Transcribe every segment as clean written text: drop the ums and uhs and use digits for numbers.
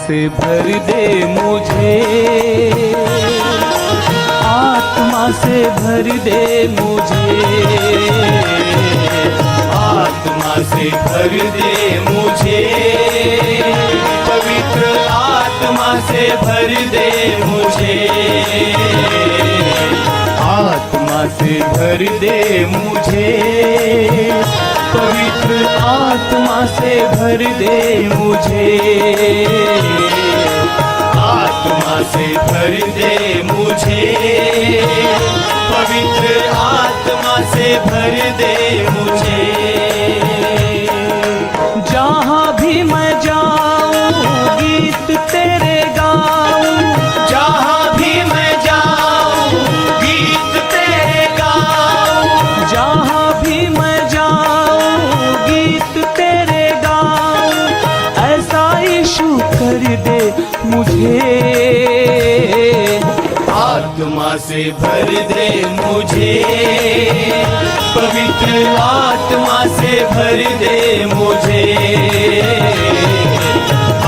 से भर दे मुझे, आत्मा से भर दे मुझे, आत्मा से भर दे मुझे, पवित्र आत्मा से भर दे मुझे, आत्मा से भर दे मुझे, पवित्र आत्मा से भर दे मुझे, आत्मा से भर दे मुझे, पवित्र आत्मा से भर दे मुझे। जहाँ भी मैं जाऊँ गीत तेरे गाऊँ, जहाँ भी मैं जाऊँ गीत तेरे गाऊँ, जहाँ भी मैं जाऊँ गीत तेरे गाऊँ, ऐसा यीशु कर दे मुझे, आत्मा से भर दे मुझे, पवित्र आत्मा से भर दे मुझे,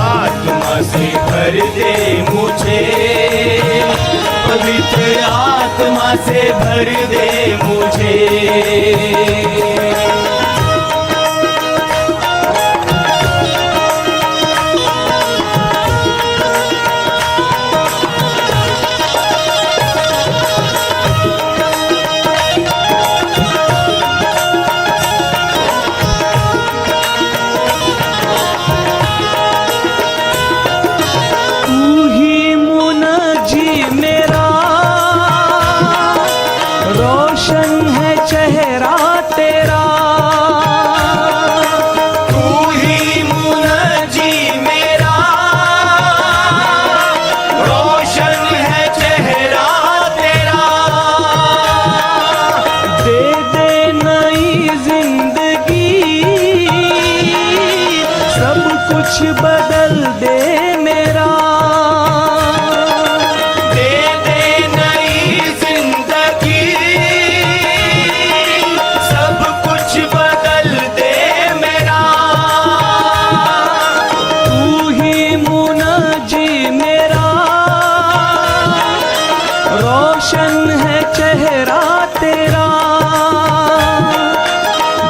आत्मा से भर दे मुझे, पवित्र आत्मा से भर दे मुझे। रोशन है चेहरा तेरा, तू ही मुनजी मेरा, रोशन है चेहरा तेरा, दे दे नई जिंदगी, सब कुछ बदल दे मेरा, रोशन है चेहरा तेरा,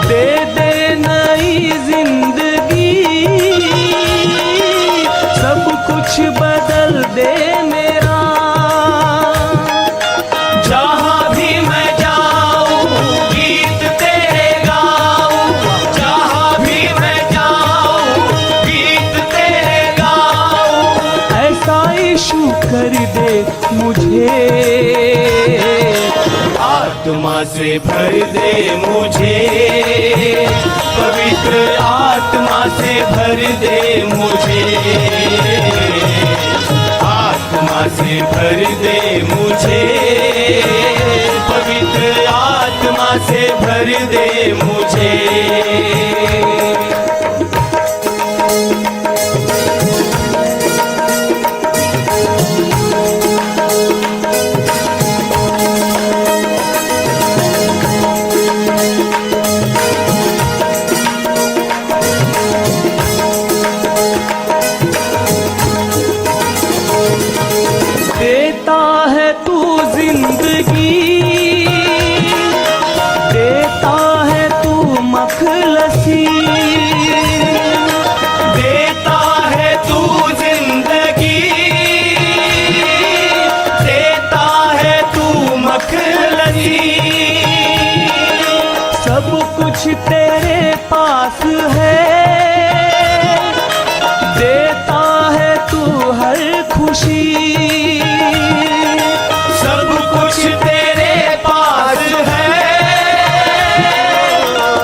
दे दे नई जिंदगी, सब कुछ बदल दे मेरा। जहाँ भी मैं जाऊँ गीत तेरे गाऊँ, जहाँ भी मैं जाऊँ गीत तेरे गाऊँ, ऐसा यीशु कर दे मुझे, आत्मा से भर दे मुझे, पवित्र आत्मा से भर दे मुझे, आत्मा से भर दे मुझे, पवित्र आत्मा से भर दे मुझे। देता है तू जिंदगी, देता है तू मखलसी, देता है तू जिंदगी, देता है तू मखलसी, सब कुछ तेरे पास है, देता है तू हर खुशी, सब कुछ तेरे पास है,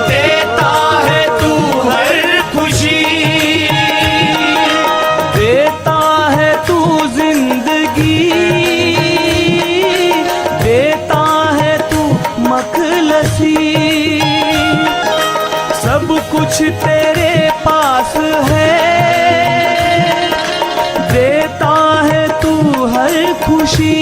देता है तू हर खुशी, देता है तू जिंदगी, देता है तू मखलसी, सब कुछ तेरे पास है, देता है तू हर खुशी।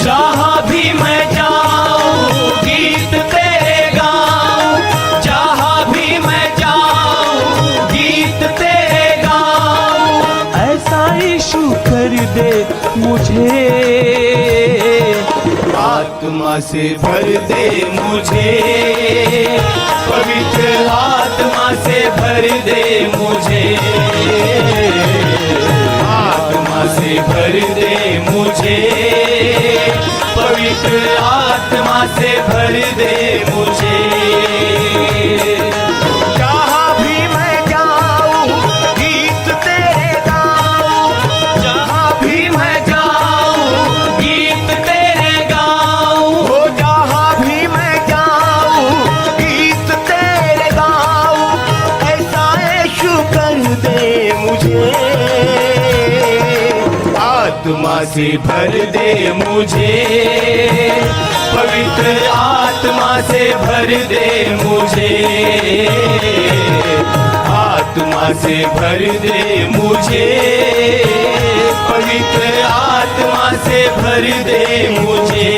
जहाँ भी मैं जाऊँ गीत तेरे गाऊँ, जहाँ भी मैं जाऊँ गीत तेरे गाऊँ, मुझे, आत्मा से भर दे मुझे, पवित्र आत्मा से भर दे मुझे, आत्मा से भर दे मुझे, पवित्र आत्मा से भर दे मुझे। जहाँ भी मैं जाऊँ गीत तेरे गाऊँ, जहाँ भी मैं जाऊँ गीत तेरे गाऊँ, हो जहाँ भी मैं जाऊँ गीत तेरे गाऊँ, ऐसा यीशु कर दे मुझे, आत्मा से भर दे मुझे, पवित्र आत्मा से भर दे मुझे, आत्मा से भर दे मुझे, पवित्र आत्मा से भर दे मुझे।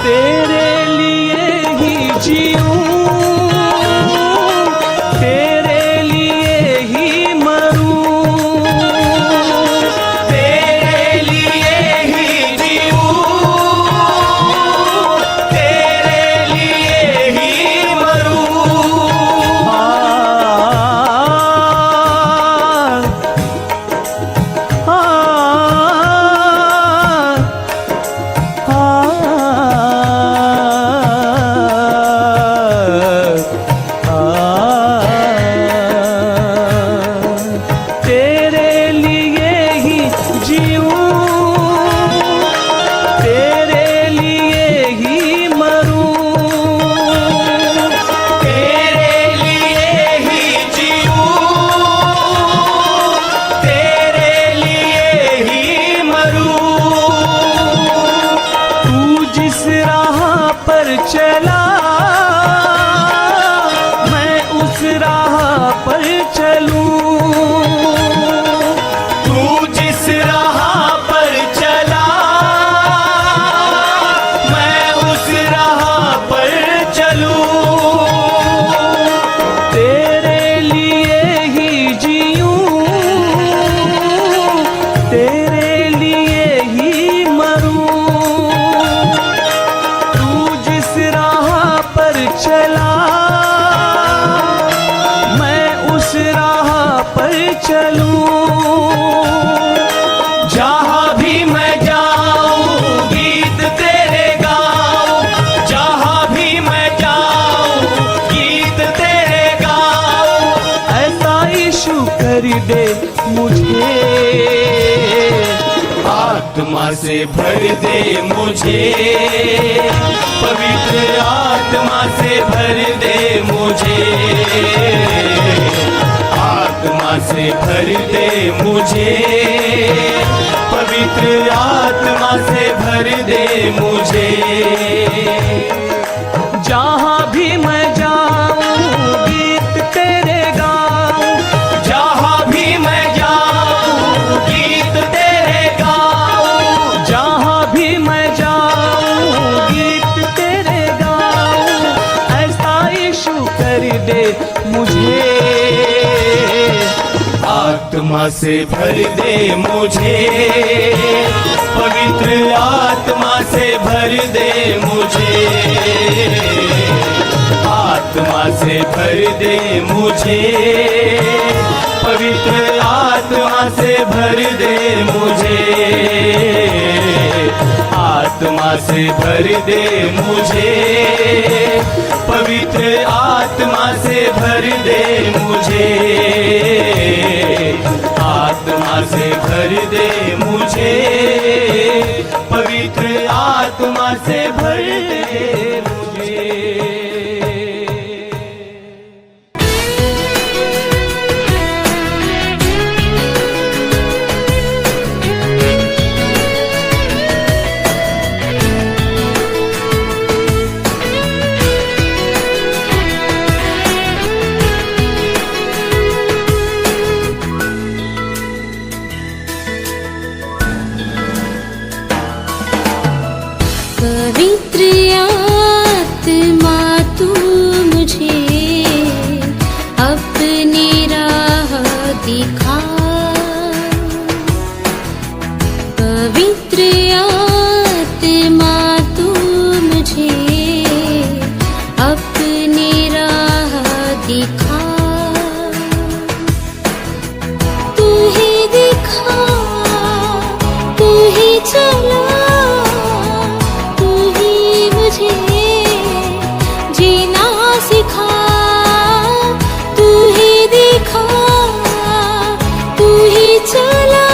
तेरे लिए ही जीऊं, तेरे लिए ही मरूं, तेरे लिए ही जीऊं, तेरे लिए ही मरूं, तेरे लिए ही जीऊं, तेरे लिए ही मरूं, तेरे लिए ही जीऊं, तेरे लिए ही मरूं, तू जिस राह पर चला मैं उस राह पर चलूं, तू जिस राह पर चला मैं उस राह पर चलूं, तेरे लिए ही जीऊं, तेरे लिए ही मरूं, तू जिस राह पर चला मैं उस राह पर चलूं, जहाँ भी मैं जाऊँ गीत तेरे गाऊँ, जहाँ भी मैं जाऊँ गीत तेरे गाऊँ, ऐसा यीशु कर दे मुझे, आत्मा से भर दे मुझे, पवित्र आत्मा से भर दे मुझे, आत्मा से भर दे मुझे, पवित्र आत्मा से भर दे मुझे। जहाँ भी मैं जाऊँ गीत तेरे गाऊँ, जहाँ भी मैं जाऊँ गीत तेरे गाऊँ, जहाँ भी मैं जाऊँ गीत तेरे गाऊँ, ऐसा यीशु कर दे मुझे, आत्मा से भर दे मुझे, पवित्र आत्मा से भर दे मुझे, आत्मा से भर दे मुझे, पवित्र आत्मा से भर दे मुझे, आत्मा से भर दे मुझे, पवित्र आत्मा से भर दे मुझे, आत्मा से भर दे मुझे, पवित्र आत्मा से भर दे मुझे। पवित्र आत्मा तू मुझे अपनी राह दिखा, तू ही दिखा, तू ही चला, तू ही मुझे जीना सिखा, तू ही दिखा, तू ही चला,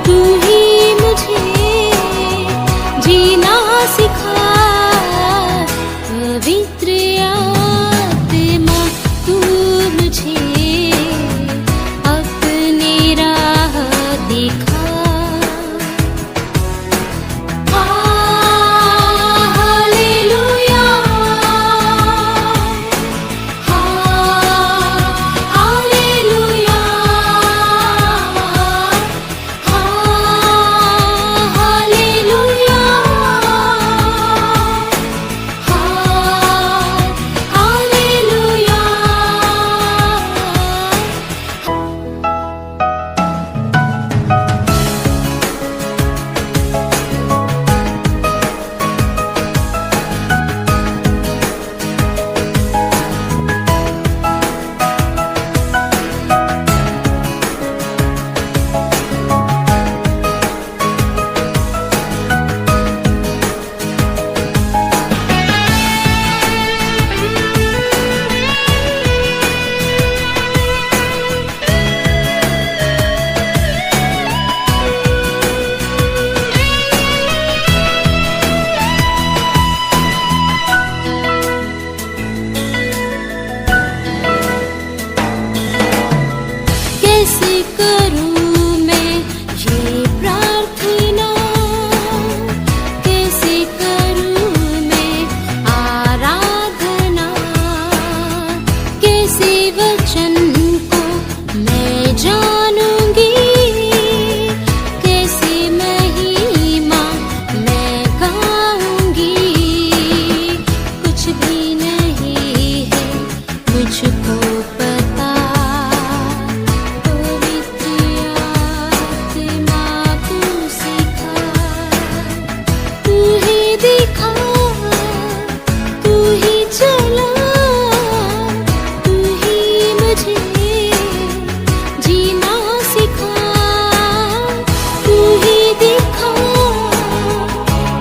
तू ही मुझे जीना सिखा। पवित्र आत्मा तू मुझे अपनी राह दिखा। हालेलुया, हालेलुया, हालेलुया, कैसे करूं मैं ये प्रार्थना, कैसे करूं मैं आराधना, कैसे वचन को मैं जानूंगी, कैसे महिमा मैं गाऊंगी। कुछ भी नहीं है मुझको पता, पवित्र आत्मा तू सिखा, तू ही दिखा, तू ही चला, तू ही मुझे जीना सिखा, तू ही दिखा,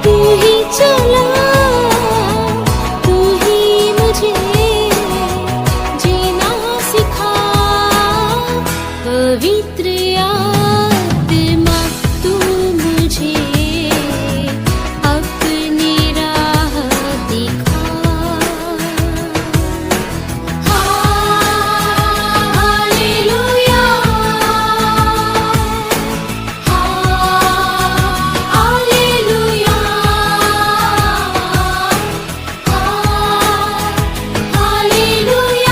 तू ही चला, तू ही मुझे जीना सिखा। पवित्र आत्मा तू मुझे अपनी राह दिखा। हालेलुया, हालेलुया, हालेलुया,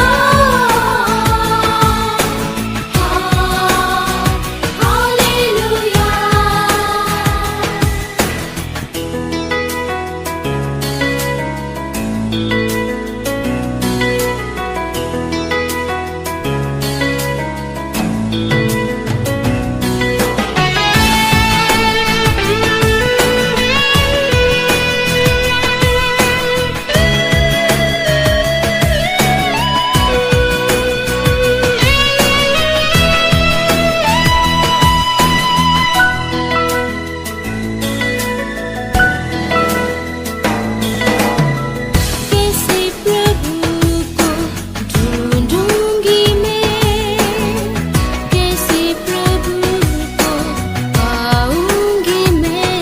कैसे प्रभु को ढूंढूंगी मैं, कैसे प्रभु को पाऊंगी मैं,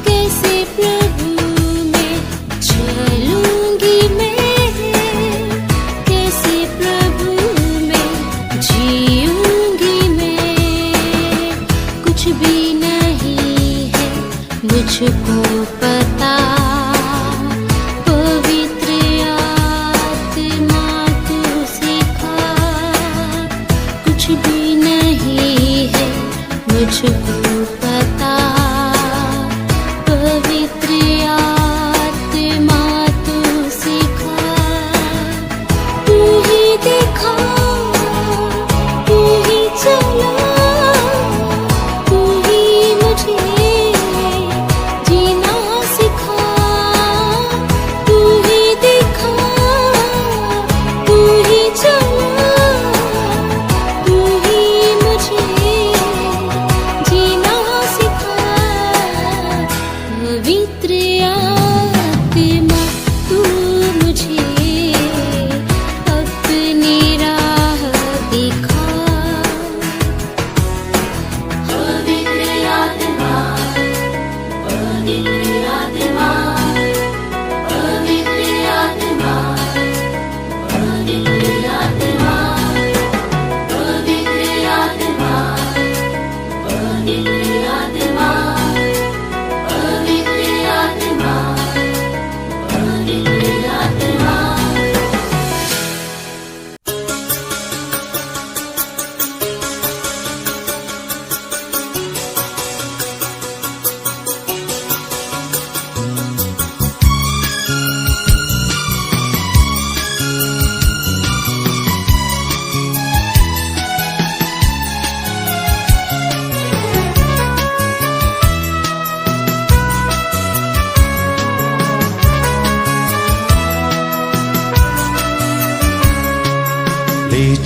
कैसे प्रभु में चलूंगी मैं, कैसे प्रभु में जीऊंगी मैं। कुछ भी नहीं है मुझको पता, पवित्र आत्मा तू सिखा। कुछ भी नहीं है मुझको पता, पवित्र आत्मा तू सिखा, तू ही दिखा, तू ही चला, तू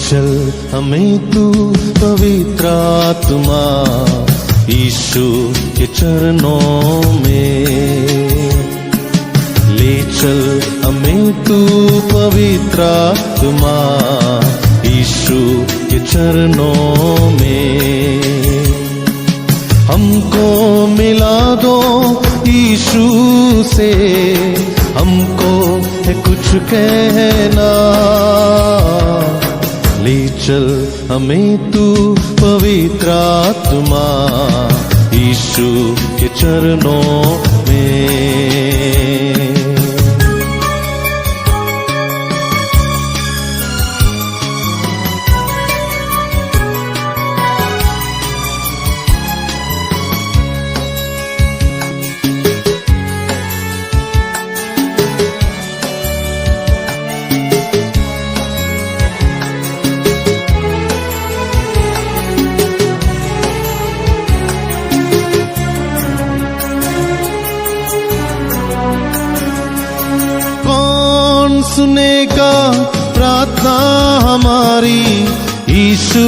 चल हमें तू पवित्र आत्मा यीशु के चरणों में, ले चल हमें तू पवित्र आत्मा यीशु के चरणों में। हमको मिला दो यीशु से, हमको है कुछ कहना, ले चल हमें तू पवित्र आत्मा यीशु के चरणों में। सुनेगा प्रार्थना हमारी यीशु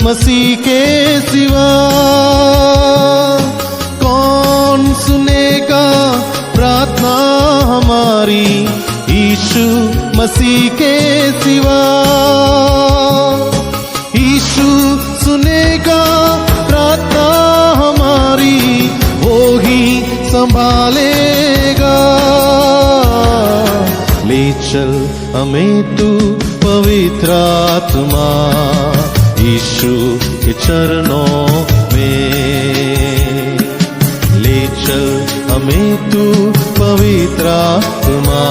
मसीह के सिवा, कौन सुनेगा प्रार्थना हमारी यीशु मसीह के सिवा। यीशु सुनेगा प्रार्थना हमारी, वो ही संभालेगा। ले चल हमें तू पवित्र आत्मा यीशु के चरणों में, ले चल हमें तू पवित्र आत्मा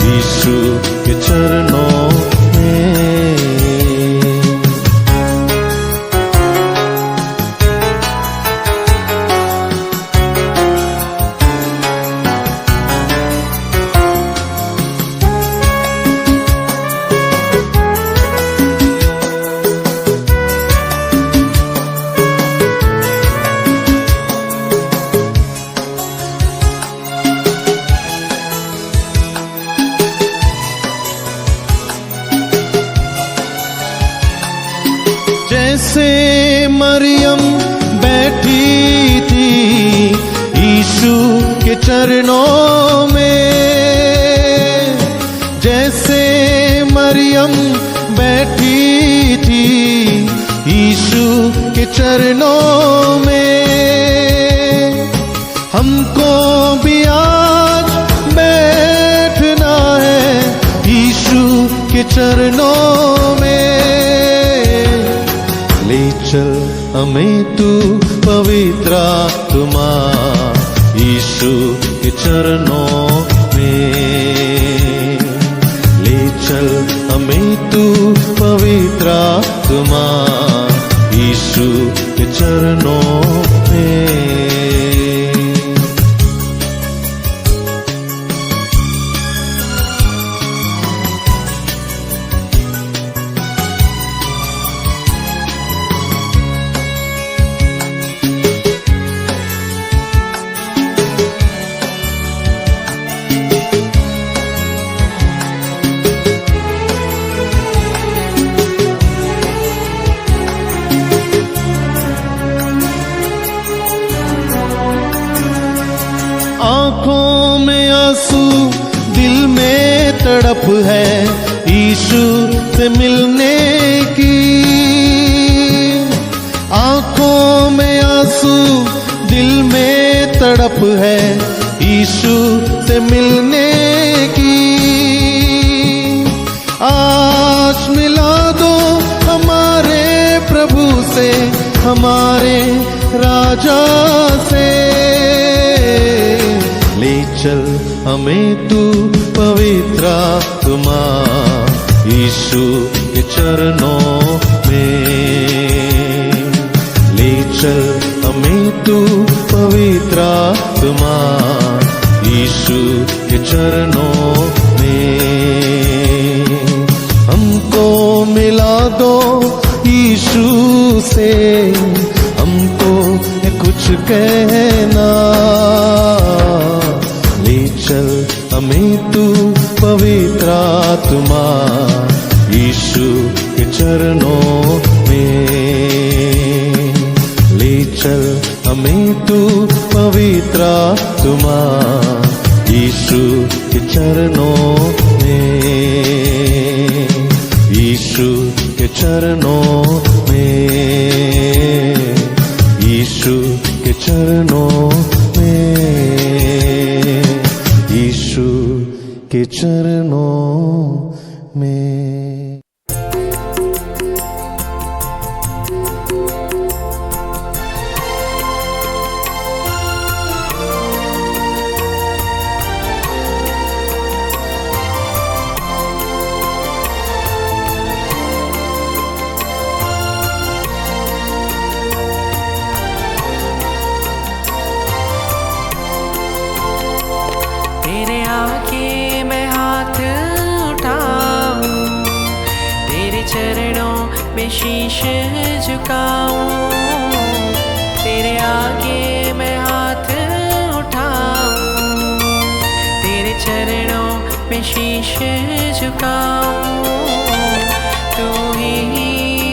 यीशु के चरणों में। जैसे मरियम बैठी थी यीशु के चरणों में, जैसे मरियम बैठी थी यीशु के चरणों में, हमको भी आज बैठना है यीशु के चरणों में। ले चल हमें तू पवित्र आत्मा यीशु के चरणों में, ले चल हमें तू पवित्र आत्मा यीशु के चरणों में। आंखों में आंसू दिल में तड़प है यीशु से मिलने की, आंखों में आंसू दिल में तड़प है यीशु से मिलने की। आज मिला दो हमारे प्रभु से, हमारे राजा से, ले चल हमें तू पवित्र आत्मा यीशु के चरणों में, ले चल हमें तू पवित्र आत्मा यीशु के चरणों में। हमको मिला दो यीशु से, हमको कुछ कहना, ले चल हमें तू पवित्र आत्मा यीशु के चरणों में। ले चल हमें तू पवित्र आत्मा यीशु के चरणों में, यीशु के चरणों में, यीशु के चरणों में, यीशु के चरणों में। तेरे आगे मैं हाथ उठाऊं, तेरे चरणों में शीश झुकाऊं। तेरे आगे मैं हाथ उठाऊं, तेरे चरणों में शीश झुकाऊं। तू ही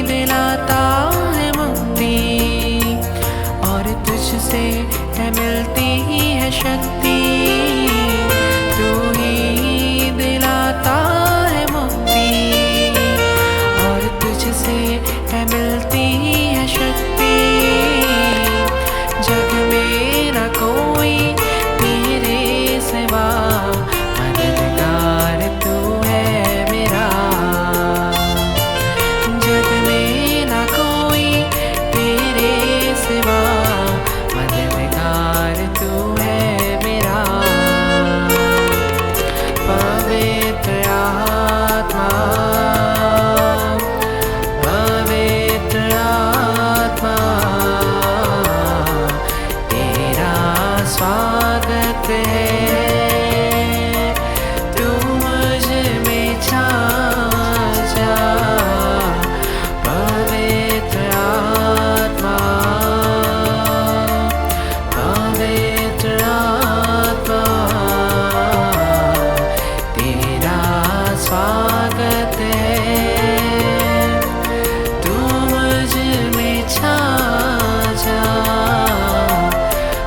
दिलाता है मुक्ति और तुझसे है मिलती है शक्ति। तू ही दिलाता है मुक्ति और तुझसे है मिलती है शक्ति। जग में न कोई तेरे सिवा, मददगार तू है मेरा। जग में न कोई तेरे सिवा, मददगार तू है मेरा। पवित्र आत्मा, पवित्र आत्मा, तेरा स्वागत है। तू मुझ में छा जा। पवित्र आत्मा, पवित्र आत्मा, तेरा स्वागत है। तू मुझ में छा जा।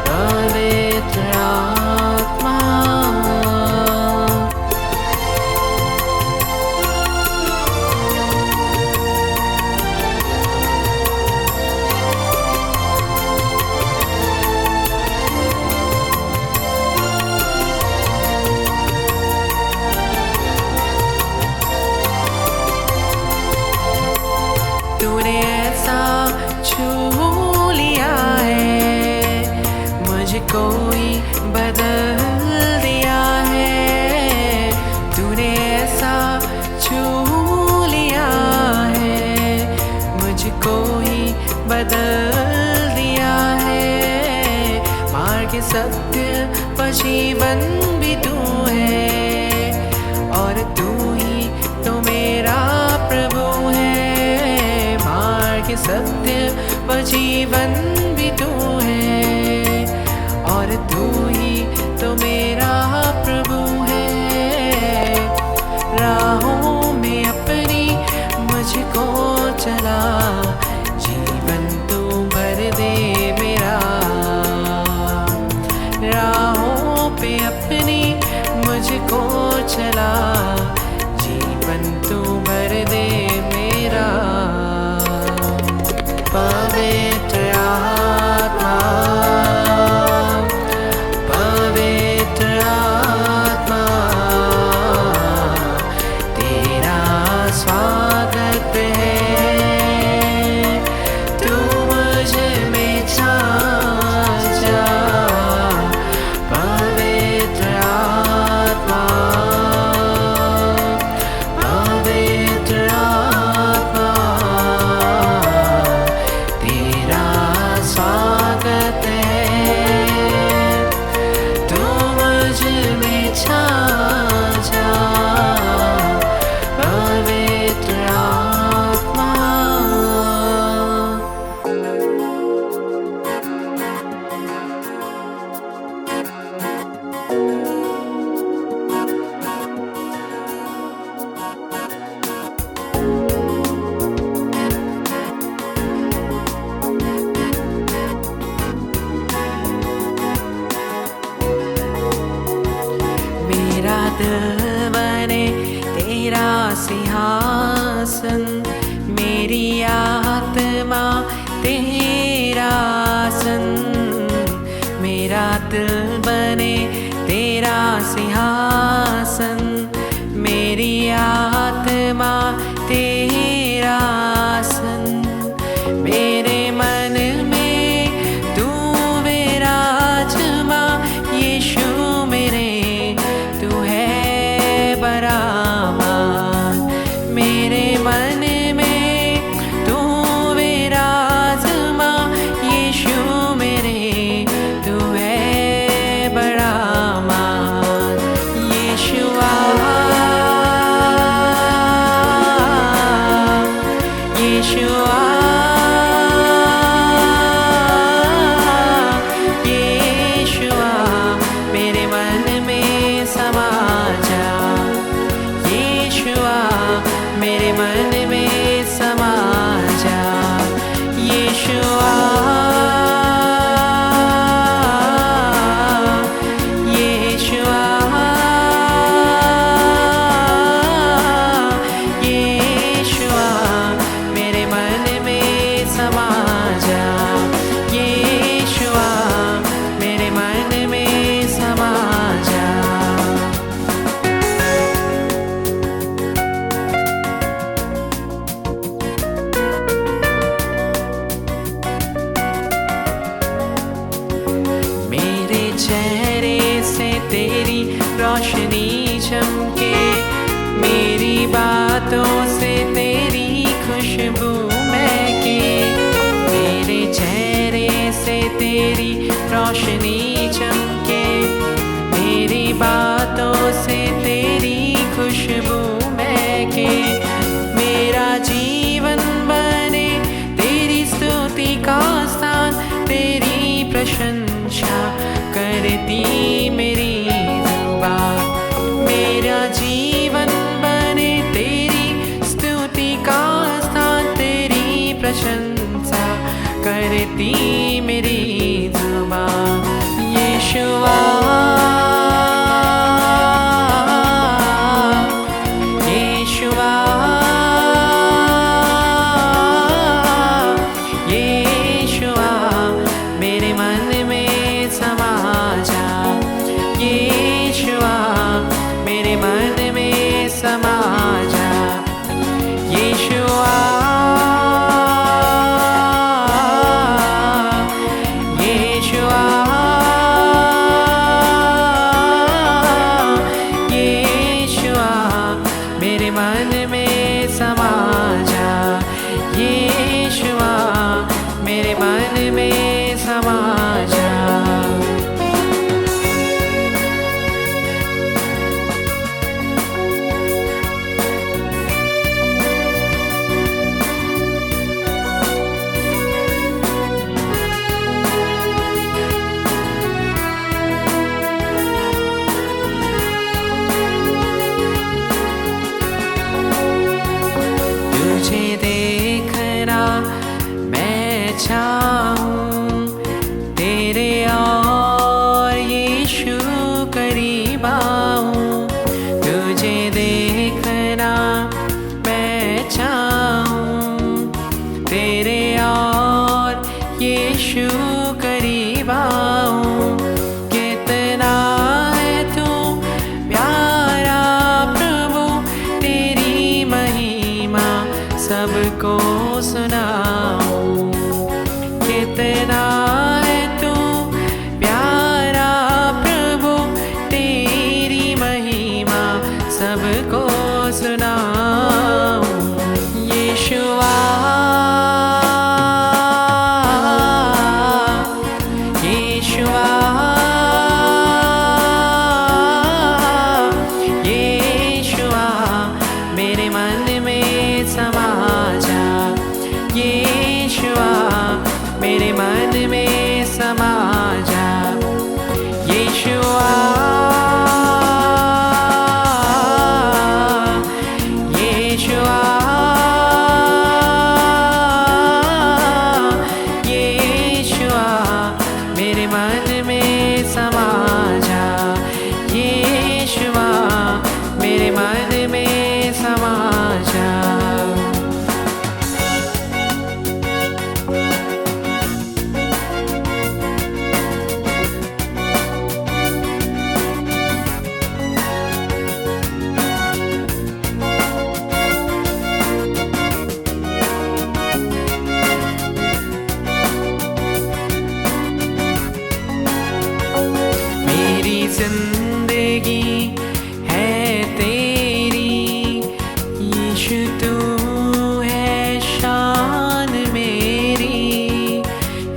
पवित्र आत्मा। तूने ऐसा छू लिया है, मुझको ही बदल दिया है। तूने ऐसा छू लिया है, मुझको ही बदल दिया है। मार्ग सत्य व जीवन भी तू है और तू ही तो मेरा प्रभु है। मार्ग सत्य व जीवन भी तू है और तू ही तो मेरा प्रभु है। राहों में अपनी मुझको चला, जीवन तू भर दे मेरा। राहों पे अपनी मुझको चला, जीवन तू भर दे मेरा। पवित्र आत्मा, पवित्र आत्मा, तेरा स्वागत है। तेरी रोशनी चमके, मेरी बातों से तेरी खुशबू महके, मेरे चेहरे से तेरी रोशनी चमके, मेरी बातों से तेरी खुशबू महके, मेरा जीवन बने तेरी स्तुति का स्थान, तेरी प्रशंसा करती मेरी जुबान, मेरा जीवन बने तेरी स्तुति का स्थान, तेरी प्रशंसा करती मेरी जुबान। यीशुआ सबको सुनाऊं, कितना है तू प्यारा प्रभु, तेरी महिमा सबको सुनाऊं। यीशुआ यीशुआ यीशुआ मेरे मन में समा जा, यीशुआ मेरे मन में समा जा, यीशुआ यीशुआ यीशुआ मेरे मन में समा जा, यीशुआ मेरे मन में समा जा। जिंदगी है तेरी यीशु, तू है शान मेरी,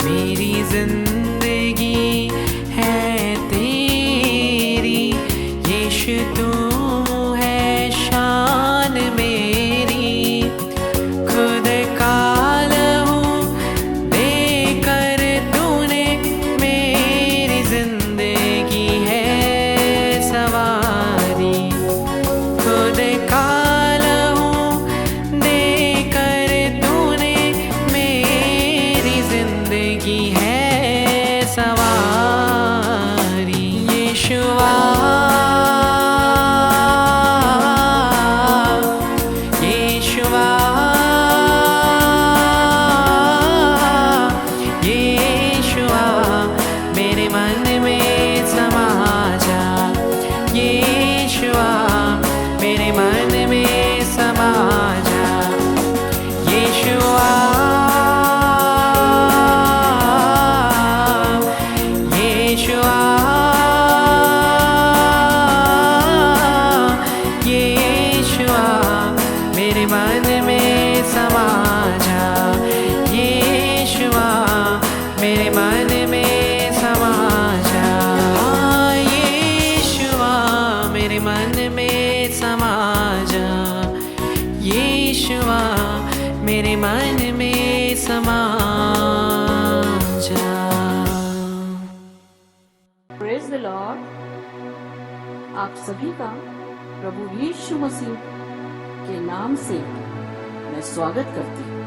मेरी जिंदगी है तेरी यीशु, तू है शान मेरी, खुद का लहू देकर तूने मेरी जिंदगी है सवारी, खुद का लहू देकर तूने मेरी जिंदगी है सवारी। यीशुआ यीशुआ यीशुआ मेरे मन में समा जा, यीशुआ मेरे मन में समा जा, यीशुआ सभी का प्रभु यीशु मसीह के नाम से मैं स्वागत करती हूँ।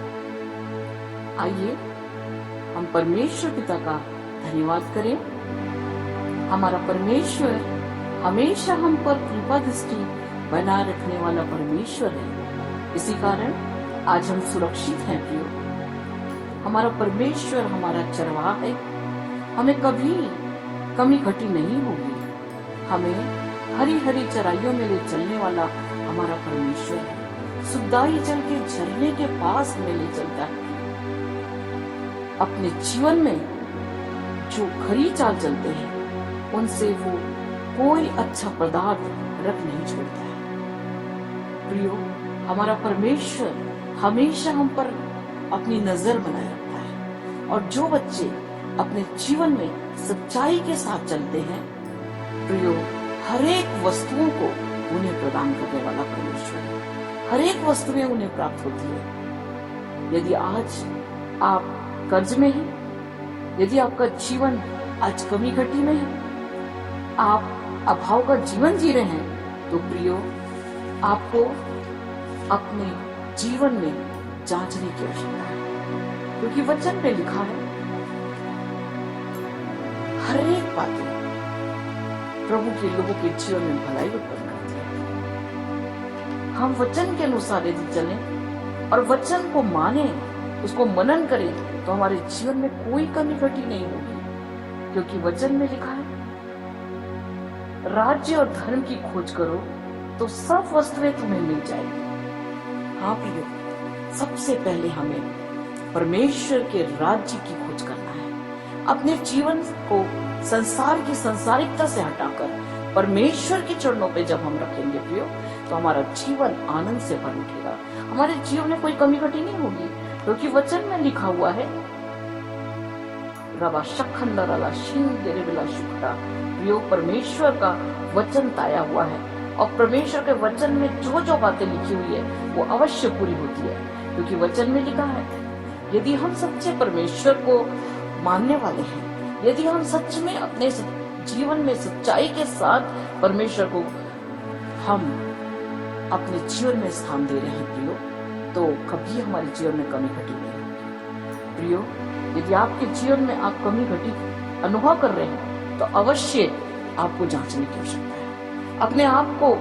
आइए हम परमेश्वर पिता का धन्यवाद करें। हमारा परमेश्वर हमेशा हम पर कृपा दृष्टि बनाए रखने वाला परमेश्वर है। इसी कारण आज हम सुरक्षित हैं प्रियो। हमारा परमेश्वर हमारा चरवाहा है, हमें कभी कमी घटी नहीं होगी। हमें हरी हरी चराइयों में ले चलने वाला हमारा परमेश्वर है। सुखदाई जल के झरने के पास में ले चलता है। अपने जीवन में जो खरी चाल चलते हैं उनसे वो कोई अच्छा पदार्थ रख नहीं छोड़ता है। प्रियो, हमारा परमेश्वर हमेशा हम पर अपनी नजर बनाए रखता है। और जो बच्चे अपने जीवन में सच्चाई के साथ चलते हैं, प्रियो, हर एक वस्तुओं को उन्हें प्रदान करने वाला परमेश्वर है। हर एक वस्तुएं उन्हें प्राप्त होती है। यदि आज आप कर्ज में हैं, यदि आपका जीवन आज कमी घटी में है, आप अभाव का जीवन जी रहे हैं, तो प्रियो, आपको अपने जीवन में जांचने की आवश्यकता है। क्योंकि वचन में लिखा है, हर एक बातें प्रभु के लोगों के जीवन में भलाई उत्पन्न करती है। हम वचन के अनुसार यदि चलें और वचन को माने, उसको मनन करें, तो हमारे जीवन में कोई कमी घटी नहीं होगी। क्योंकि वचन में लिखा है, राज्य और धर्म की खोज करो तो सब वस्तुएं तुम्हें मिल जाएगी। हाँ प्रियो, सबसे पहले हमें परमेश्वर के राज्य की खोज करना है। अपने जीवन को संसार की संसारिकता से हटाकर परमेश्वर के चरणों पे जब हम रखेंगे प्रियो, तो हमारा जीवन आनंद से भर उठेगा। हमारे जीवन में कोई कमी घटी नहीं होगी। क्योंकि वचन में लिखा हुआ है, रबा शखंडरला शिंगेरे बिला शुक्ता। प्रियो, परमेश्वर का वचन ताया हुआ है और परमेश्वर के वचन में जो जो बातें लिखी हुई है वो अवश्य पूरी होती है। क्योंकि वचन में लिखा है, यदि हम सच्चे परमेश्वर को मानने वाले हैं, यदि हम सच में अपने जीवन में सच्चाई के साथ परमेश्वर को हम अपने जीवन में स्थान दे रहे हैं प्रियो, तो कभी हमारे जीवन में कमी घटी नहीं होगी। प्रियो, यदि आपके जीवन में आप कमी घटी अनुभव कर रहे हैं, तो अवश्य आपको जांचने की आवश्यकता है। अपने आप को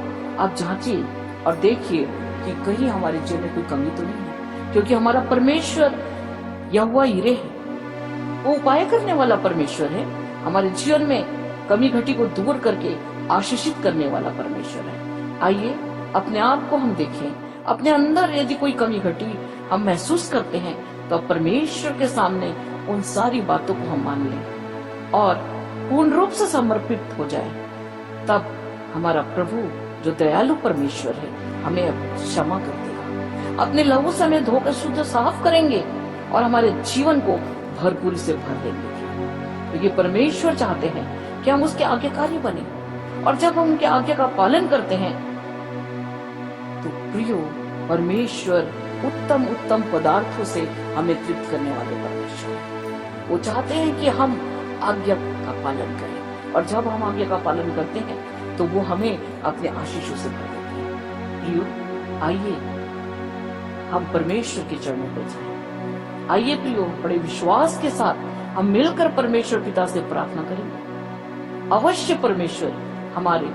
आप जांचिए और देखिए कि कहीं हमारे जीवन में कोई कमी तो नहीं है। क्योंकि हमारा परमेश्वर यहोवा यिरे है, वो उपाय करने वाला परमेश्वर है। हमारे जीवन में कमी घटी को दूर करके आशीषित करने वाला परमेश्वर है। आइए अपने आप को हम देखें। अपने अंदर यदि कोई कमी घटी हम महसूस करते हैं, तो परमेश्वर के सामने उन सारी बातों को हम मान लें और पूर्ण रूप से समर्पित हो जाए। तब हमारा प्रभु जो दयालु परमेश्वर है, हमें अब क्षमा कर देगा। अपने लहू से हमें धोकर शुद्ध साफ करेंगे और हमारे जीवन को भरपूरी से भर देंगे। क्योंकि परमेश्वर चाहते हैं कि हम उसके आज्ञाकारी बने, और जब हम उनके आज्ञा का पालन करते हैं, तो प्रियो, परमेश्वर उत्तम उत्तम पदार्थों से हमें तृप्त करने वाले परमेश्वर हैं। वो चाहते हैं कि हम आज्ञा का पालन करें, और जब हम आज्ञा का पालन करते हैं तो वो हमें अपने आशीषों से भर देते हैं। प्रियो, आइए हम परमेश्वर के चरणों पर जाएं। आइए प्रियो, बड़े विश्वास के साथ हम मिलकर परमेश्वर पिता से प्रार्थना करेंगे। अवश्य परमेश्वर हमारे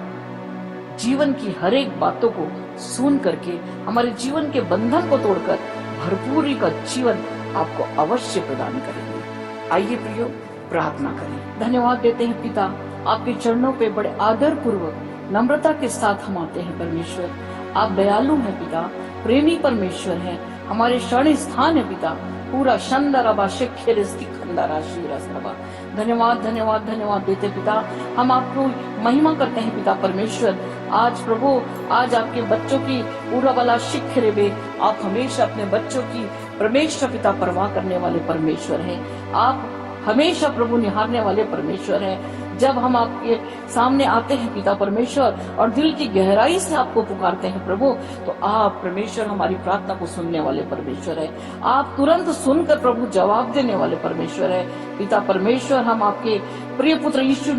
जीवन की हर एक बातों को सुन करके हमारे जीवन के बंधन को तोड़कर भरपूरी का जीवन आपको अवश्य प्रदान करेंगे। आइए प्रियो, प्रार्थना करें। धन्यवाद देते हैं पिता, आपके चरणों पे बड़े आदर पूर्वक नम्रता के साथ हम आते हैं। परमेश्वर, आप दयालु हैं पिता, प्रेमी परमेश्वर हैं, हमारे शरण स्थान है पिता। पूरा शंदरबा शिखिरस्ति खंडरा शीरसरबा। धन्यवाद धन्यवाद धन्यवाद देते पिता, हम आपको महिमा करते हैं पिता परमेश्वर। आज प्रभु, आज आपके बच्चों की पूरा वाला शिखिर बे, आप हमेशा अपने बच्चों की परमेश्वर पिता परवाह करने वाले परमेश्वर हैं। आप हमेशा प्रभु निहारने वाले परमेश्वर हैं। जब हम आपके सामने आते हैं पिता परमेश्वर और दिल की गहराई से आपको पुकारते हैं प्रभु, तो आप परमेश्वर हमारी प्रार्थना को सुनने वाले परमेश्वर है। आप तुरंत सुनकर प्रभु जवाब देने वाले परमेश्वर है। पिता परमेश्वर, हम आपके प्रिय पुत्र यीशु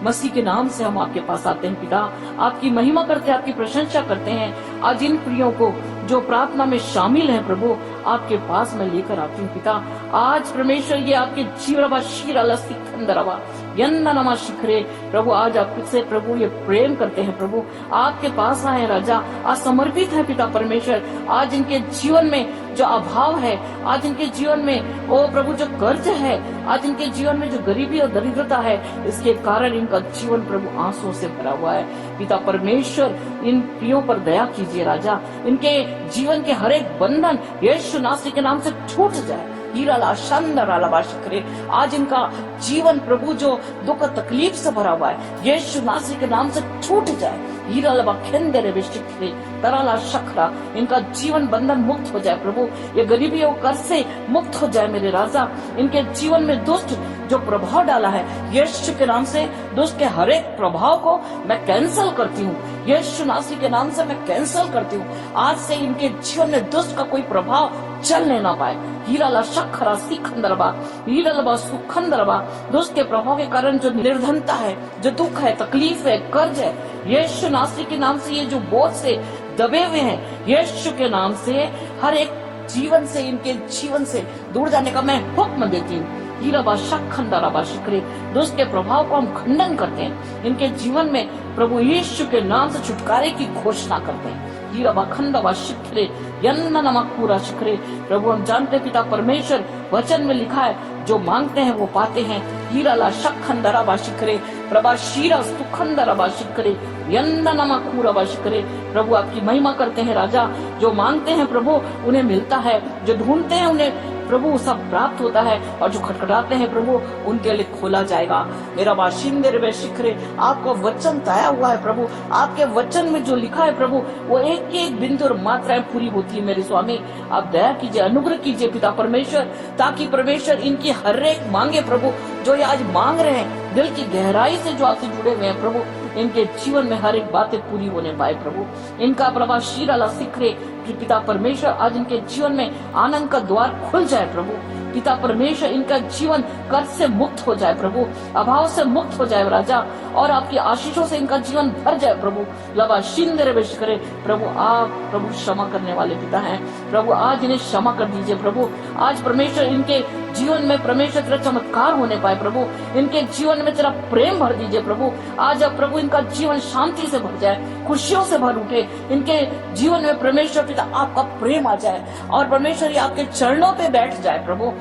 मसीह के नाम से हम आपके पास आते हैं पिता, आपकी महिमा करते हैं, आपकी प्रशंसा करते हैं। आज इन प्रियों को जो प्रार्थना में शामिल हैं प्रभु, आपके पास मैं लेकर आती हूँ पिता। आज परमेश्वर ये आपके जीवरवा शीरला सिकंदरवा यन्नमा शिखरे प्रभु, आज आपसे प्रभु ये प्रेम करते हैं प्रभु, आपके पास आए राजा, आज समर्पित है पिता परमेश्वर। आज इनके जीवन में जो अभाव है, आज इनके जीवन में ओ प्रभु जो कर्ज है, आज इनके जीवन में जो गरीबी और दरिद्रता है, इसके कारण इनका जीवन प्रभु आंसुओं से भरा हुआ है पिता परमेश्वर। इन प्रियों पर दया कीजिए राजा, इनके जीवन के हर एक बंधन यीशु नासरी के नाम से छूट जाए। हीराला शंदराला बाशिकरे, आज इनका जीवन प्रभु जो दुख तकलीफ से भरा हुआ है, यीशु नासरी के नाम से छूट जाए। हीराला बाखेंदरे बेशिकरे तराला शखरा, इनका जीवन बंधन मुक्त हो जाए प्रभु, ये गरीबी और कर्ज से मुक्त हो जाए मेरे राजा। इनके जीवन में दुष्ट जो प्रभाव डाला है, यीशु के नाम से दुष्ट के हर एक प्रभाव को मैं कैंसिल करती हूँ, यीशु नासरी के नाम से मैं कैंसिल करती हूँ। आज से इनके जीवन में दुष्ट का कोई प्रभाव चलने ना पाए। हीराला शखरा सिखंदरबा हीरालबा सुखंदरबा, दुष्ट के प्रभाव के कारण जो निर्धनता है, जो दुख है, तकलीफ है, कर्ज है, यीशु नासरी के नाम से ये जो बोझ से दबे हुए हैं, यीशु के नाम से हर एक जीवन से, इनके जीवन से दूर जाने का मैं हुक्म देती हूँ। हीराबा शखंदरबा शिकरे, दुष्ट के प्रभाव को हम खंडन करते हैं, इनके जीवन में प्रभु यीशु के नाम से छुटकारे की घोषणा करते हैं। हीराबा खंडवा शिखरे यन्नमा पूरा शिखरे, प्रभु हम जानते पिता परमेश्वर, वचन में लिखा है जो मांगते हैं वो पाते हैं। हीराला शखंदरबा शिखरे प्रभा शीरा सुखंदरबा शिखरे यन्नमा पूरा शिखरे, प्रभु आपकी महिमा करते हैं राजा। जो मांगते हैं प्रभु उन्हें मिलता है, जो ढूंढते हैं उन्हें प्रभु सब प्राप्त होता है, और जो खटखटाते हैं प्रभु उनके लिए खोला जाएगा। मेरा बाशिंदे शिखरे, आपका वचन ताया हुआ है प्रभु, आपके वचन में जो लिखा है प्रभु वो एक एक बिंदु और मात्राएं पूरी होती है मेरे स्वामी। आप दया कीजिए, अनुग्रह कीजिए पिता परमेश्वर, ताकि परमेश्वर इनकी हर एक मांगे प्रभु जो ये आज मांग रहे हैं, दिल की गहराई से जो आपसे जुड़े हुए हैं प्रभु, इनके जीवन में हर एक बातें पूरी होने पाए प्रभु। इनका प्रभा शीराला सिखरे पिता परमेश्वर, आज इनके जीवन में आनंद का द्वार खुल जाए प्रभु। पिता परमेश्वर इनका जीवन कर्ज से मुक्त हो जाए प्रभु, अभाव से मुक्त हो जाए राजा, और आपकी आशीषों से इनका जीवन भर जाए प्रभु। लबा शिंदे बेश करे प्रभु, आप प्रभु क्षमा करने वाले पिता हैं प्रभु, आज इन्हें क्षमा कर दीजिए प्रभु। आज परमेश्वर इनके जीवन में परमेश्वर तेरा चमत्कार होने पाए प्रभु, इनके जीवन में तेरा प्रेम भर दीजिए प्रभु। आज अब प्रभु इनका जीवन शांति से भर जाए, खुशियों से भर उठे, इनके जीवन में परमेश्वर पिता आपका प्रेम आ जाए, और परमेश्वर ये आपके चरणों पे बैठ जाए प्रभु।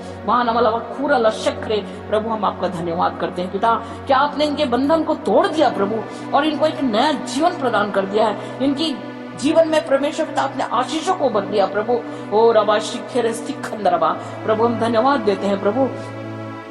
प्रभु हम आपका धन्यवाद करते हैं पिता, क्या आपने इनके बंधन को तोड़ दिया प्रभु, और इनको एक नया जीवन प्रदान कर दिया है। इनकी जीवन में परमेश्वर पिता आपने आशीषों को भर दिया प्रभु। ओ रबा शिखरे सिखंदरबा, प्रभु हम धन्यवाद देते हैं प्रभु,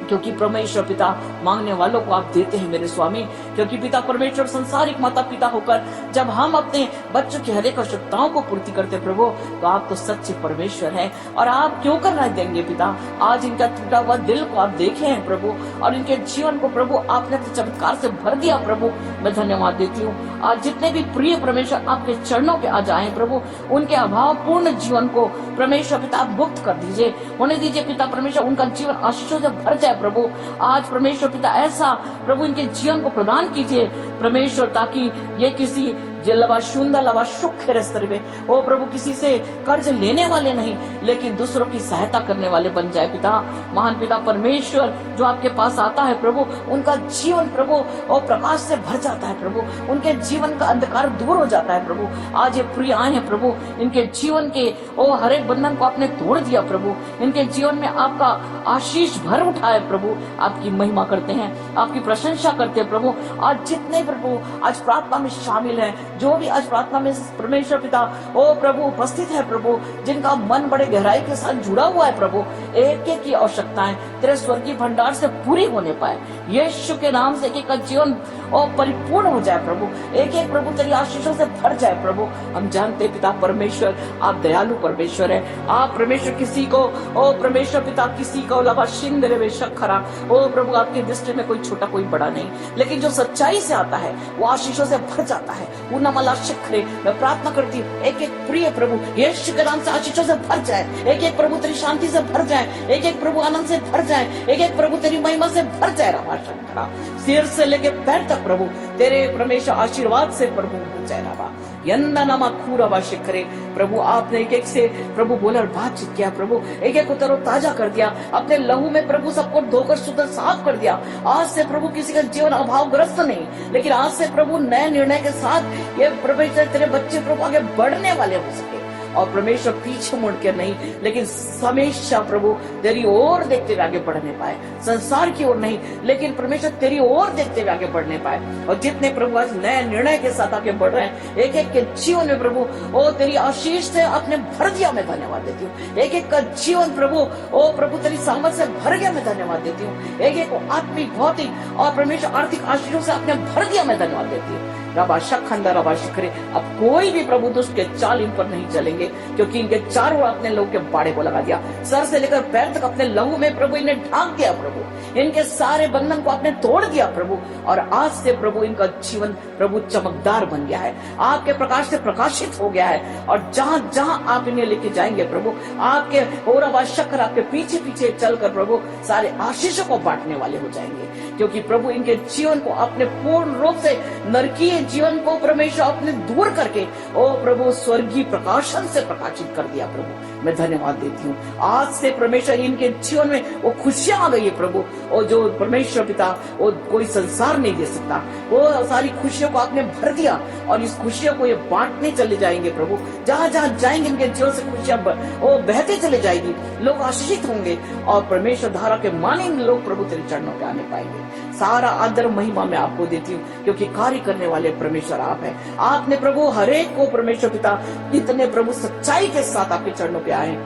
क्योंकि परमेश्वर पिता मांगने वालों को आप देते हैं मेरे स्वामी। क्योंकि पिता परमेश्वर संसारिक माता पिता होकर जब हम अपने बच्चों की हर एक आवश्यकताओं को पूर्ति करते प्रभु, तो आप तो सच्चे परमेश्वर हैं, और आप क्यों करना देंगे पिता। आज इनका टूटा हुआ दिल को आप देखे हैं प्रभु, और इनके जीवन को प्रभु आपने अपने चमत्कार से भर दिया प्रभु। मैं धन्यवाद देती हूँ। आज जितने भी प्रिय परमेश्वर आपके चरणों पे आ जाए प्रभु, उनके अभाव पूर्ण जीवन को परमेश्वर पिता आप मुक्त कर दीजिए, होने दीजिए पिता परमेश्वर, उनका जीवन आशीषों से भर जाए प्रभु। आज परमेश्वर पिता ऐसा प्रभु इनके जीवन को प्रदान कीजिए परमेश्वर, ताकि ये किसी लबा शुंदा लबा सुख में ओ प्रभु किसी से कर्ज लेने वाले नहीं, लेकिन दूसरों की सहायता करने वाले बन जाए पिता। महान पिता परमेश्वर, जो आपके पास आता है प्रभु, उनका जीवन प्रभु और प्रकाश से भर जाता है प्रभु, उनके जीवन का अंधकार दूर हो जाता है प्रभु। आज ये प्रिय आए हैं प्रभु, इनके जीवन के ओ हर एक बंधन को आपने तोड़ दिया प्रभु, इनके जीवन में आपका आशीष भर उठा है प्रभु। आपकी महिमा करते हैं, आपकी प्रशंसा करते हैं प्रभु। आज जितने प्रभु आज प्रार्थना में शामिल है, जो भी आज प्रार्थना में परमेश्वर पिता ओ प्रभु उपस्थित है प्रभु, जिनका मन बड़े गहराई के साथ जुड़ा हुआ है प्रभु, एक एक की आवश्यकताएं तेरे स्वर्गीय भंडार से पूरी होने पाए। यीशु के नाम से एक एक जीवन और परिपूर्ण हो जाए प्रभु, एक एक प्रभु तेरी आशीषों से भर जाए प्रभु। हम जानते पिता परमेश्वर आप दयालु परमेश्वर है। आप परमेश्वर किसी को ओ परमेश्वर पिता किसी को लबा शिंदरे बेशक खरा ओ प्रभु, आपकी दृष्टि में कोई छोटा कोई बड़ा नहीं, लेकिन जो सच्चाई से आता है वो आशीषों से भर जाता है, वो नमला शिखरे, मैं प्रार्थना करती हूँ एक एक प्रिय प्रभु यीशु के नाम से आशीषों से भर जाए, एक एक प्रभु तेरी शांति से भर जाए, एक एक प्रभु आनंद से भर जाए, एक एक प्रभु तेरी महिमा से भर जाए। रामा सिर से लेके पैर तक प्रभु तेरे परमेश्वर आशीर्वाद से प्रभु भर जाए। रामा यन्ना नमा खूरा शिखरे, प्रभु आपने एक एक से प्रभु बोला और बातचीत किया, प्रभु एक एक को तरो ताजा कर दिया, अपने लहू में प्रभु सबको धोकर शुद्ध साफ कर दिया। आज से प्रभु किसी का जीवन अभावग्रस्त नहीं, लेकिन आज से प्रभु नए निर्णय के साथ ये परमेश्वर तेरे बच्चे प्रभु आगे बढ़ने वाले हो सके, और परमेश्वर पीछे मुड़ के नहीं, लेकिन हमेशा प्रभु तेरी ओर देखते हुए आगे बढ़ने पाए, संसार की ओर नहीं लेकिन परमेश्वर तेरी ओर देखते हुए आगे बढ़ने पाए। और जितने प्रभु आज नए निर्णय के साथ आगे बढ़ रहे हैं, एक एक के जीवन में प्रभु ओ तेरी आशीष से अपने भर दिया, मैं धन्यवाद देती हूँ। एक एक का जीवन प्रभु ओ प्रभु तेरी सामर्थ से भर गया, मैं धन्यवाद देती हूँ। एक एक को आत्मिक भौतिक और परमेश्वर आर्थिक आशीषों से अपने भर दिया, मैं धन्यवाद देती हूँ। रबा शखंदा रबा शिखरे, अब कोई भी प्रभु दुष्ट के चाल इन पर नहीं चलेंगे, क्योंकि इनके चारों ओर अपने लोग के बाड़े को लगा दिया, सर से लेकर पैर तक अपने लहू में प्रभु इन्हें ढांक दिया, प्रभु इनके सारे बंधन को आपने तोड़ दिया प्रभु। और आज से प्रभु इनका जीवन प्रभु चमकदार बन गया है, आपके प्रकाश से प्रकाशित हो गया है, और जहां जहां आप इन्हें लेके जाएंगे प्रभु आपके और शक्कर आपके पीछे पीछे चलकर प्रभु सारे आशीषों को बांटने वाले हो जाएंगे, क्योंकि प्रभु इनके जीवन को अपने पूर्ण रूप से नरकीय जीवन को परमेश्वर अपने दूर करके ओ प्रभु स्वर्गीय प्रकाशन से प्रकाशित कर दिया। प्रभु मैं धन्यवाद देती हूँ। आज से परमेश्वर इनके जीवन में वो खुशियां आ गई है प्रभु, और जो परमेश्वर पिता वो कोई संसार नहीं दे सकता, वो सारी खुशियों को आपने भर दिया, और इस खुशियों को ये बांटने चले जाएंगे प्रभु। जहां जहां जाएंगे इनके जीवन से खुशियां वो बहते चले जाएगी, लोग आशीषित होंगे, और परमेश्वर धारा के मानेंगे लोग प्रभु तेरे चरणों पे आने पाएंगे। सारा आदर महिमा मैं आपको देती हूँ, क्योंकि कार्य करने वाले परमेश्वर आप हैं। आपने प्रभु हरेक को परमेश्वर पिता इतने प्रभु सच्चाई के साथ आपके चरणों पे आए,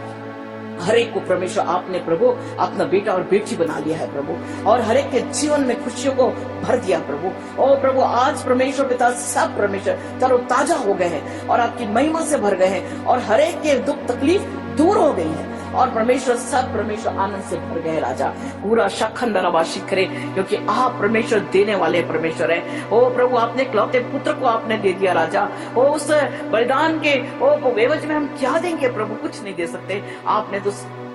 हरेक को परमेश्वर आपने प्रभु अपना बेटा और बेटी बना लिया है प्रभु, और हरेक के जीवन में खुशियों को भर दिया प्रभु। और प्रभु आज परमेश्वर पिता सब परमेश्वर तरोताजा हो गए हैं और आपकी महिमा से भर गए हैं, और हरेक के दुख तकलीफ दूर हो गई है, और परमेश्वर सब परमेश्वर आनंद से भर गए। राजा पूरा शखंदरबा शिखरे, क्योंकि आप परमेश्वर देने वाले परमेश्वर है। ओ प्रभु आपने इकलौते पुत्र को आपने दे दिया राजा, ओ उस बलिदान के ओ एवज में हम क्या देंगे प्रभु, कुछ नहीं दे सकते, आपने तो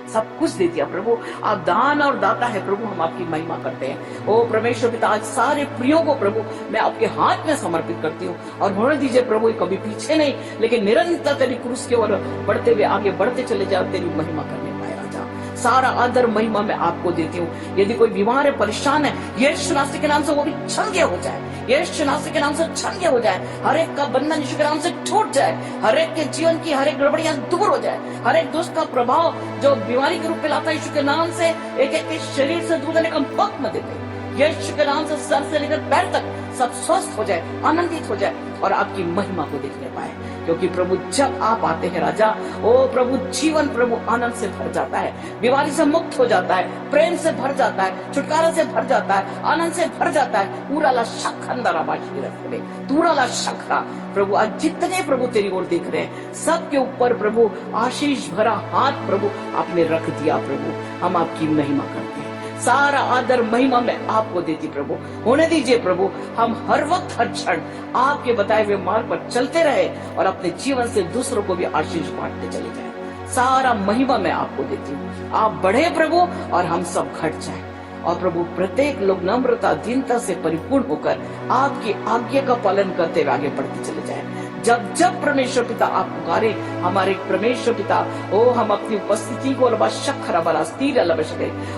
सब कुछ दे दिया प्रभु। आप दान और दाता है प्रभु, हम आपकी महिमा करते हैं। ओ परमेश्वर पिता आज सारे प्रियों को प्रभु मैं आपके हाथ में समर्पित करती हूँ, और होने दीजिए प्रभु कभी पीछे नहीं, लेकिन निरंतर तेरी क्रूस की ओर बढ़ते हुए आगे बढ़ते चले जाओ, तेरी महिमा करने पाए राजा। सारा आदर महिमा मैं आपको देती हूँ। यदि कोई बीमार है परेशान है, यीशु नासरी के नाम से वो भी छंगे हो जाए, यीशु नासरी के नाम से छंगे हो जाए, हर एक का बंधन यीशु के नाम से टूट जाए, हर एक के जीवन की हर एक गड़बड़ियां दूर हो जाए, हर एक दुष्ट का प्रभाव जो बीमारी के रूप में लाता है यीशु के नाम से एक एक के शरीर से दूर होने का वक्त न देते, यीशु के नाम से सर से लेकर पैर तक सब स्वस्थ हो जाए, आनंदित हो जाए, और आपकी महिमा को देखने पाए। क्योंकि प्रभु जब आप आते हैं राजा, ओ प्रभु जीवन प्रभु आनंद से भर जाता है, बीमारी से मुक्त हो जाता है, प्रेम से भर जाता है, छुटकारा से भर जाता है, आनंद से भर जाता है। पूरा ला शखंदराबाशी रखते पूरा ला शखरा प्रभु आज जितने प्रभु तेरी ओर देख रहे हैं सबके ऊपर प्रभु आशीष भरा हाथ प्रभु आपने रख दिया प्रभु, हम आपकी महिमा करते हैं। सारा आदर महिमा मैं आपको देती प्रभु, होने दीजिए प्रभु हम हर वक्त हर क्षण आपके बताए हुए मार्ग पर चलते रहे, और अपने जीवन से दूसरों को भी आशीष बांटते चले जाए। सारा महिमा मैं आपको देती हूँ, आप बढ़े प्रभु और हम सब घट जाए, और प्रभु प्रत्येक लोग नम्रता दीनता से परिपूर्ण होकर आपकी आज्ञा का पालन करते हुए आगे बढ़ते चले जाए। जब जब परमेश्वर पिता आप पुकारे, हमारे परमेश्वर पिता ओ हम अपनी उपस्थिति को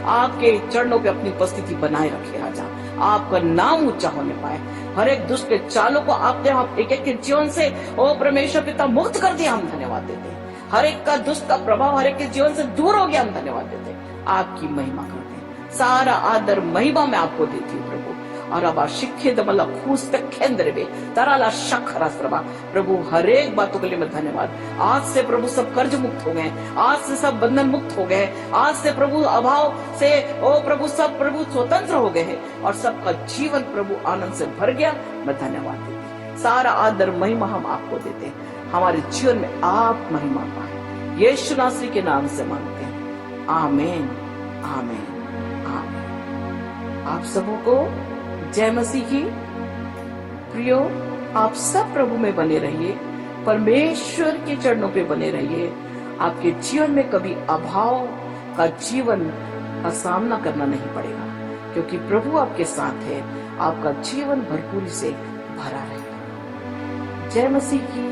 आपके चरणों पे अपनी उपस्थिति बनाए रखे राजा, आपका नाम ऊंचा होने पाए। हर एक दुष्ट के चालों को आपने हम एक एक के जीवन से ओ परमेश्वर पिता मुक्त कर दिया, हम धन्यवाद देते हैं। हर एक का दुष्ट का प्रभाव हर एक के जीवन से दूर हो गया, हम धन्यवाद देते हैं, आपकी महिमा करते हैं। सारा आदर महिमा मैं आपको देती हूँ प्रभु, और अब शिक्षे दमला खूस तक केंद्र में तराला शखरा सरबा प्रभु हर एक बातों के लिए मैं धन्यवाद। आज से प्रभु सब कर्ज मुक्त हो गए, आज से सब बंधन मुक्त हो गए, आज से प्रभु अभाव से ओ प्रभु सब प्रभु स्वतंत्र हो गए हैं, और सबका जीवन प्रभु आनंद से भर गया। मैं धन्यवाद देती, सारा आदर महिमा हम आपको देते हैं, हमारे जीवन में आप महिमा पाए, यीशु नासरी के नाम से मांगते हैं, आमीन आमीन आमीन। आप सबों को जय मसीह की प्रियो आप सब प्रभु में बने रहिए, परमेश्वर के चरणों पे बने रहिए। आपके जीवन में कभी अभाव का जीवन का सामना करना नहीं पड़ेगा, क्योंकि प्रभु आपके साथ है। आपका जीवन भरपूरी से भरा रहेगा। जय मसीह की